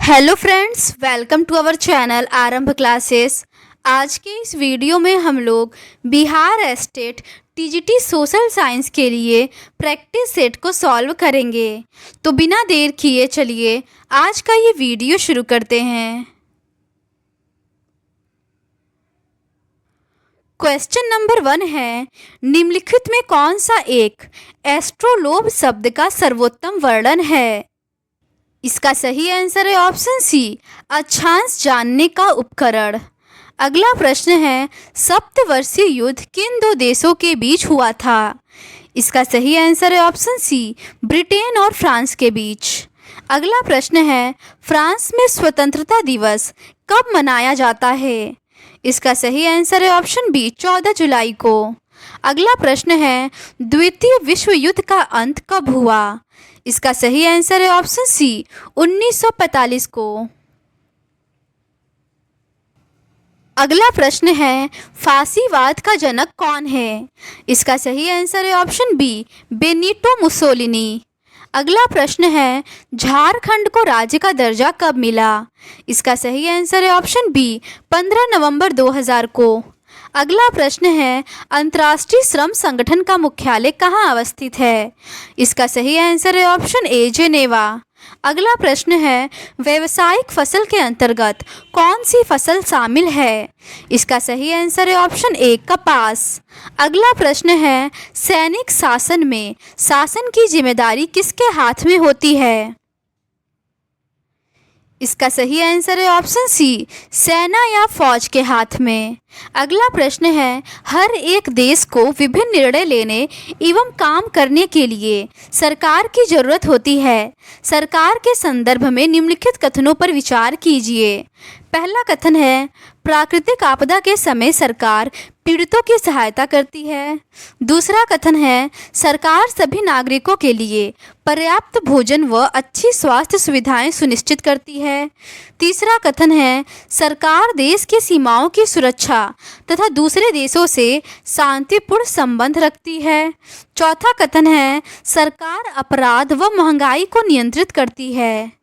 Hello friends, welcome to our channel Aarambh classes. आज के इस वीडियो में हम लोग Bihar state TGT social science के लिए प्रैक्टिस सेट को सॉल्व करेंगे। तो बिना देर किए चलिए आज का ये वीडियो शुरू करते हैं। क्वेश्चन नंबर 1 है, निम्नलिखित में कौन सा एक एस्ट्रोलोब शब्द का सर्वोत्तम वर्णन है? इसका सही आंसर है ऑप्शन सी, अक्षांश जानने का उपकरण। अगला प्रश्न है, सप्तवर्षीय युद्ध किन दो देशों के बीच हुआ था? इसका सही आंसर है ऑप्शन सी, ब्रिटेन और फ्रांस के बीच। अगला प्रश्न है, फ्रांस में स्वतंत्रता दिवस कब मनाया जाता है? इसका सही आंसर है ऑप्शन बी, 14 जुलाई को। अगला प्रश्न है, द्वितीय विश्व युद्ध का अंत कब हुआ? इसका सही आंसर है ऑप्शन सी, 1945 को। अगला प्रश्न है, फासीवाद का जनक कौन है? इसका सही आंसर है ऑप्शन बी, बेनिटो मुसोलिनी। अगला प्रश्न है, झारखंड को राज्य का दर्जा कब मिला? इसका सही आंसर है ऑप्शन बी, 15 नवंबर 2000 को। अगला प्रश्न है, अंतर्राष्ट्रीय श्रम संगठन का मुख्यालय कहाँ अवस्थित है? इसका सही आंसर है ऑप्शन ए, जेनेवा। अगला प्रश्न है, व्यावसायिक फसल के अंतर्गत कौन सी फसल शामिल है? इसका सही आंसर है ऑप्शन ए, कपास। अगला प्रश्न है, सैनिक शासन में शासन की जिम्मेदारी किसके हाथ में होती है? इसका सही आंसर है ऑप्शन सी, सेना या फौज के हाथ में। अगला प्रश्न है, हर एक देश को विभिन्न निर्णय लेने एवं काम करने के लिए सरकार की जरूरत होती है। सरकार के संदर्भ में निम्नलिखित कथनों पर विचार कीजिए। पहला कथन है, प्राकृतिक आपदा के समय सरकार पीड़ितों की सहायता करती है। दूसरा कथन है, सरकार सभी नागरिकों के लिए पर्याप्त भोजन व अच्छी स्वास्थ्य सुविधाएं सुनिश्चित करती है। तीसरा कथन है, सरकार देश की सीमाओं की सुरक्षा तथा दूसरे देशों से शांतिपूर्ण संबंध रखती है। चौथा कथन है, सरकार अपराध व महंगाई को नियंत्रित करती है।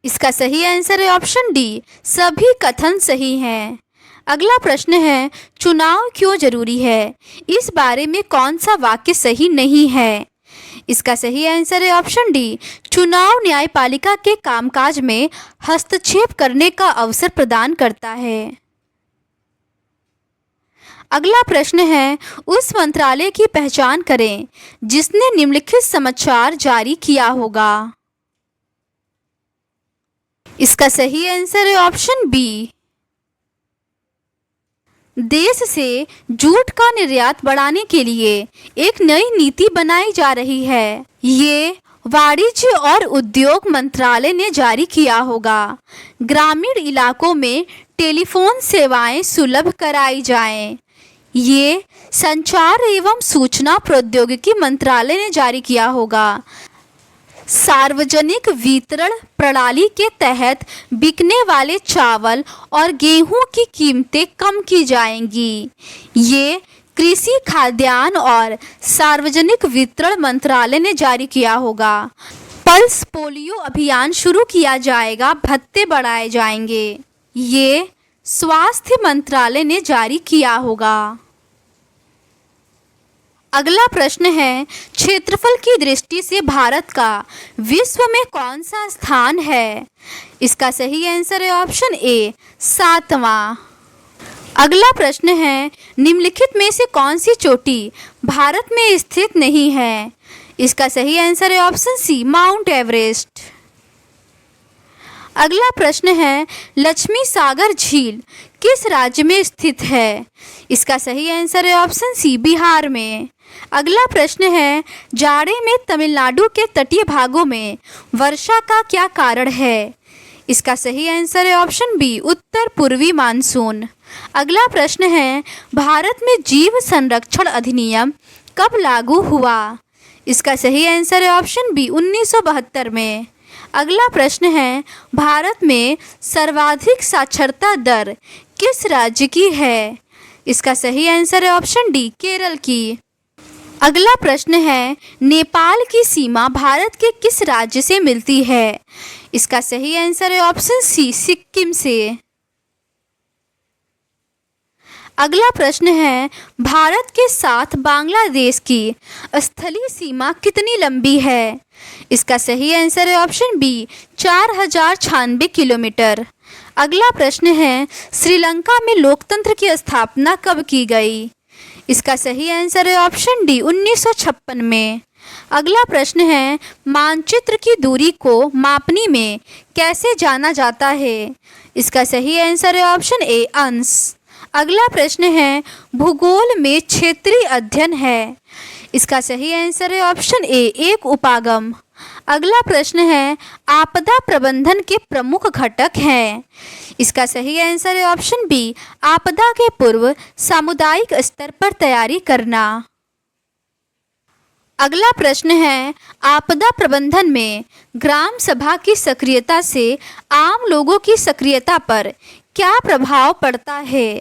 इसका सही आंसर है ऑप्शन डी, सभी कथन सही हैं। अगला प्रश्न है, चुनाव क्यों जरूरी है? इस बारे में कौन सा वाक्य सही नहीं है? इसका सही आंसर है ऑप्शन डी, चुनाव न्यायपालिका के कामकाज में हस्तक्षेप करने का अवसर प्रदान करता है। अगला प्रश्न है, उस मंत्रालय की पहचान करें जिसने निम्नलिखित समाचार जारी किया होगा। इसका सही आंसर है ऑप्शन बी, देश से जूट का निर्यात बढ़ाने के लिए एक नई नीति बनाई जा रही है। ये वाणिज्य और उद्योग मंत्रालय ने जारी किया होगा। ग्रामीण इलाकों में टेलीफोन सेवाएं सुलभ कराई जाएं। ये संचार एवं सूचना प्रौद्योगिकी मंत्रालय ने जारी किया होगा। सार्वजनिक वितरण प्रणाली के तहत बिकने वाले चावल और गेहूं की कीमतें कम की जाएंगी। ये कृषि खाद्यान्न और सार्वजनिक वितरण मंत्रालय ने जारी किया होगा। पल्स पोलियो अभियान शुरू किया जाएगा, भत्ते बढ़ाए जाएंगे। ये स्वास्थ्य मंत्रालय ने जारी किया होगा। अगला प्रश्न है, क्षेत्रफल की दृष्टि से भारत का विश्व में कौन सा स्थान है? इसका सही आंसर है ऑप्शन ए, 7वां। अगला प्रश्न है, निम्नलिखित में से कौन सी चोटी भारत में स्थित नहीं है? इसका सही आंसर है ऑप्शन सी, माउंट एवरेस्ट। अगला प्रश्न है, लक्ष्मी सागर झील किस राज्य में स्थित है? इसका सही आंसर है ऑप्शन सी, बिहार में। अगला प्रश्न है, जाड़े में तमिलनाडु के तटीय भागों में वर्षा का क्या कारण है? इसका सही आंसर है ऑप्शन बी, उत्तर पूर्वी मानसून। अगला प्रश्न है, भारत में जीव संरक्षण अधिनियम कब लागू हुआ? इसका सही आंसर है ऑप्शन बी, 1972 में। अगला प्रश्न है, भारत में सर्वाधिक साक्षरता दर किस राज्य की है? इसका सही आंसर है ऑप्शन डी, केरल की। अगला प्रश्न है, नेपाल की सीमा भारत के किस राज्य से मिलती है? इसका सही आंसर है ऑप्शन सी, सिक्किम से। अगला प्रश्न है, भारत के साथ बांग्लादेश की स्थलीय सीमा कितनी लंबी है? इसका सही आंसर है ऑप्शन बी, 4096 किलोमीटर। अगला प्रश्न है, श्रीलंका में लोकतंत्र की स्थापना कब की गई? इसका सही आंसर है ऑप्शन डी, 1956 में। अगला प्रश्न है, मानचित्र की दूरी को मापनी में कैसे जाना जाता है? इसका सही आंसर है ऑप्शन ए, अंश। अगला प्रश्न है, भूगोल में क्षेत्रीय अध्ययन है। इसका सही आंसर है ऑप्शन ए, एक उपागम। अगला प्रश्न है, आपदा प्रबंधन के प्रमुख घटक हैं। इसका सही आंसर है ऑप्शन बी, आपदा के पूर्व सामुदायिक स्तर पर तैयारी करना। अगला प्रश्न है, आपदा प्रबंधन में ग्राम सभा की सक्रियता से आम लोगों की सक्रियता पर क्या प्रभाव पड़ता है?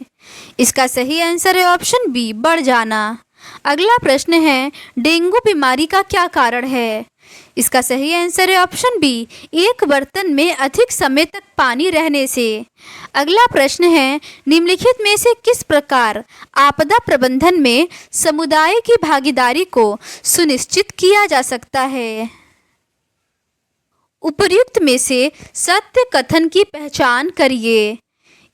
इसका सही आंसर है ऑप्शन बी, बढ़ जाना। अगला प्रश्न है, डेंगू बीमारी का क्या कारण है? इसका सही आंसर है ऑप्शन बी, एक बर्तन में अधिक समय तक पानी रहने से। अगला प्रश्न है, निम्नलिखित में से किस प्रकार आपदा प्रबंधन में समुदाय की भागीदारी को सुनिश्चित किया जा सकता है? उपर्युक्त में से सत्य कथन की पहचान करिए।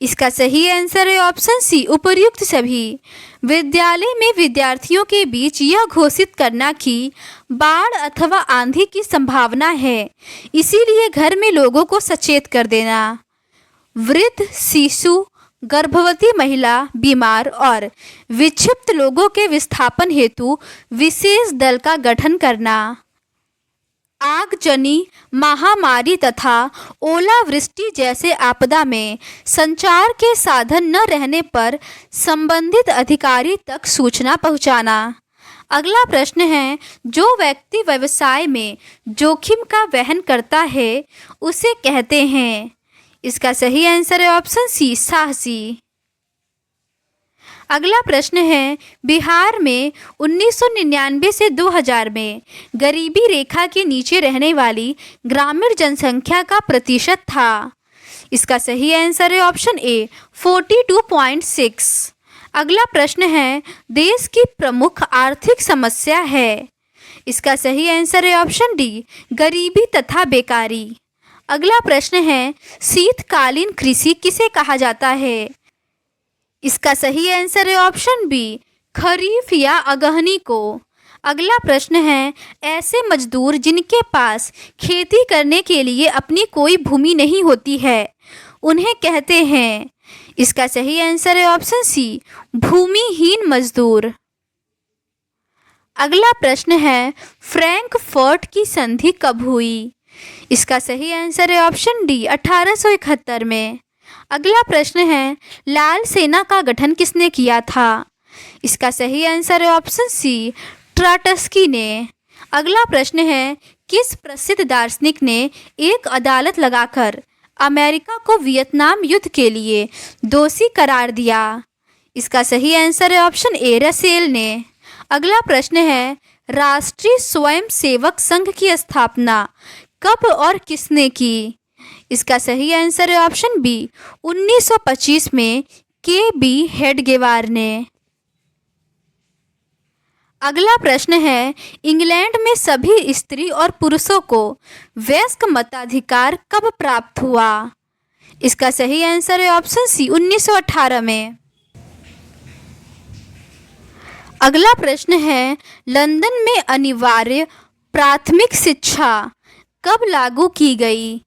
इसका सही आंसर है ऑप्शन सी, उपर्युक्त सभी। विद्यालय में विद्यार्थियों के बीच यह घोषित करना कि बाढ़ अथवा आंधी की संभावना है, इसीलिए घर में लोगों को सचेत कर देना। वृद्ध, शिशु, गर्भवती महिला, बीमार और विक्षिप्त लोगों के विस्थापन हेतु विशेष दल का गठन करना। आगजनी, महामारी तथा ओलावृष्टि जैसे आपदा में संचार के साधन न रहने पर संबंधित अधिकारी तक सूचना पहुंचाना। अगला प्रश्न है, जो व्यक्ति व्यवसाय में जोखिम का वहन करता है उसे कहते हैं। इसका सही आंसर है ऑप्शन सी, साहसी। अगला प्रश्न है, बिहार में 1999 से 2000 में गरीबी रेखा के नीचे रहने वाली ग्रामीण जनसंख्या का प्रतिशत था। इसका सही आंसर है ऑप्शन ए, 42.6। अगला प्रश्न है, देश की प्रमुख आर्थिक समस्या है। इसका सही आंसर है ऑप्शन डी, गरीबी तथा बेकारी। अगला प्रश्न है, शीतकालीन कृषि किसे कहा जाता है? इसका सही आंसर है ऑप्शन बी, खरीफ या अगहनी को। अगला प्रश्न है, ऐसे मजदूर जिनके पास खेती करने के लिए अपनी कोई भूमि नहीं होती है उन्हें कहते हैं। इसका सही आंसर है ऑप्शन सी, भूमिहीन मजदूर। अगला प्रश्न है, फ्रैंकफर्ट की संधि कब हुई? इसका सही आंसर है ऑप्शन डी, 1871 में। अगला प्रश्न है, लाल सेना का गठन किसने किया था? इसका सही आंसर है ऑप्शन सी, ट्राटस्की ने। अगला प्रश्न है, किस प्रसिद्ध दार्शनिक ने एक अदालत लगाकर अमेरिका को वियतनाम युद्ध के लिए दोषी करार दिया? इसका सही आंसर है ऑप्शन ए, रसेल ने। अगला प्रश्न है, राष्ट्रीय स्वयंसेवक संघ की स्थापना कब और किसने की? इसका सही आंसर है ऑप्शन बी, 1925 में के.बी. हेडगेवार ने। अगला प्रश्न है, इंग्लैंड में सभी स्त्री और पुरुषों को वयस्क मताधिकार कब प्राप्त हुआ? इसका सही आंसर है ऑप्शन सी, 1918 में। अगला प्रश्न है, लंदन में अनिवार्य प्राथमिक शिक्षा कब लागू की गई?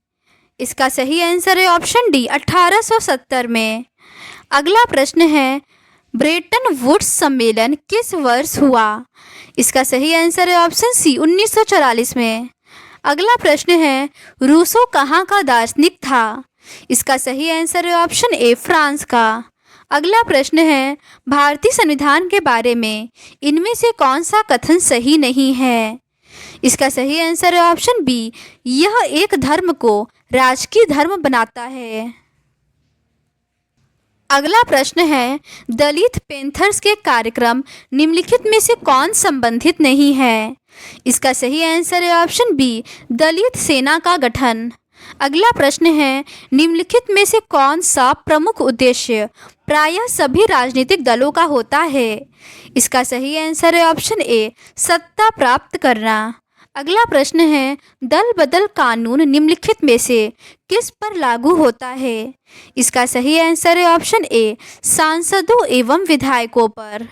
इसका सही आंसर है ऑप्शन डी, 1870 में। अगला प्रश्न है, ब्रेटन वुड्स सम्मेलन किस वर्ष हुआ? इसका सही आंसर है ऑप्शन सी, 1944 में। अगला प्रश्न है, रूसो कहाँ का दार्शनिक था? इसका सही आंसर है ऑप्शन ए, फ्रांस का। अगला प्रश्न है, भारतीय संविधान के बारे में इनमें से कौन सा कथन सही नहीं है? इसका सही आंसर है ऑप्शन बी, यह एक धर्म को राजकीय धर्म बनाता है। अगला प्रश्न है, दलित पैंथर्स के कार्यक्रम निम्नलिखित में से कौन संबंधित नहीं है? इसका सही आंसर है ऑप्शन बी, दलित सेना का गठन। अगला प्रश्न है, निम्नलिखित में से कौन सा प्रमुख उद्देश्य प्रायः सभी राजनीतिक दलों का होता है? इसका सही आंसर है ऑप्शन ए, सत्ता प्राप्त करना। अगला प्रश्न है, दल बदल कानून निम्नलिखित में से किस पर लागू होता है? इसका सही आंसर है ऑप्शन ए, सांसदों एवं विधायकों पर।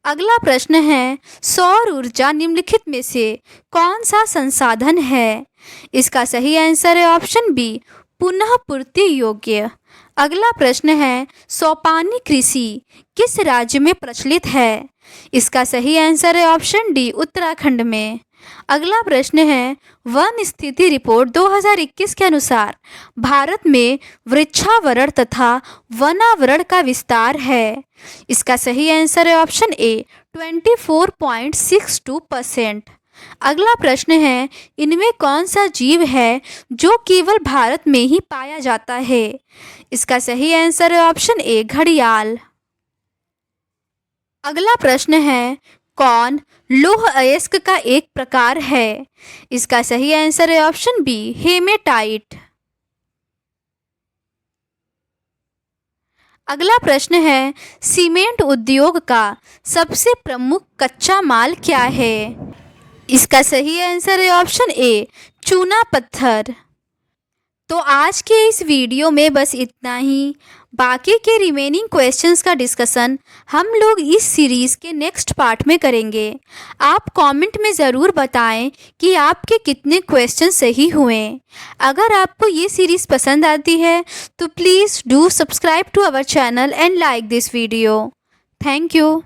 अगला प्रश्न है, सौर ऊर्जा निम्नलिखित में से कौन सा संसाधन है? इसका सही आंसर है ऑप्शन बी, पुनः पूर्ति योग्य। अगला प्रश्न है, सोपानी कृषि किस राज्य में प्रचलित है? इसका सही आंसर है ऑप्शन डी, उत्तराखंड में। अगला प्रश्न है, वन स्थिति रिपोर्ट 2021 के अनुसार भारत में वृक्षावरण तथा वनावरण का विस्तार है। इसका सही आंसर है ऑप्शन ए, 24.62%। अगला प्रश्न है, इनमें कौन सा जीव है जो केवल भारत में ही पाया जाता है? इसका सही आंसर है ऑप्शन ए, घड़ियाल। अगला प्रश्न है, कौन लौह अयस्क का एक प्रकार है? इसका सही आंसर है ऑप्शन बी, हेमेटाइट। अगला प्रश्न है, सीमेंट उद्योग का सबसे प्रमुख कच्चा माल क्या है? इसका सही आंसर है ऑप्शन ए, चूना पत्थर। तो आज के इस वीडियो में बस इतना ही। बाकी के रिमेनिंग क्वेश्चंस का डिस्कशन हम लोग इस सीरीज़ के नेक्स्ट पार्ट में करेंगे। आप कमेंट में ज़रूर बताएं कि आपके कितने क्वेश्चन सही हुए। अगर आपको ये सीरीज़ पसंद आती है तो please do subscribe to our channel and like this video. Thank you.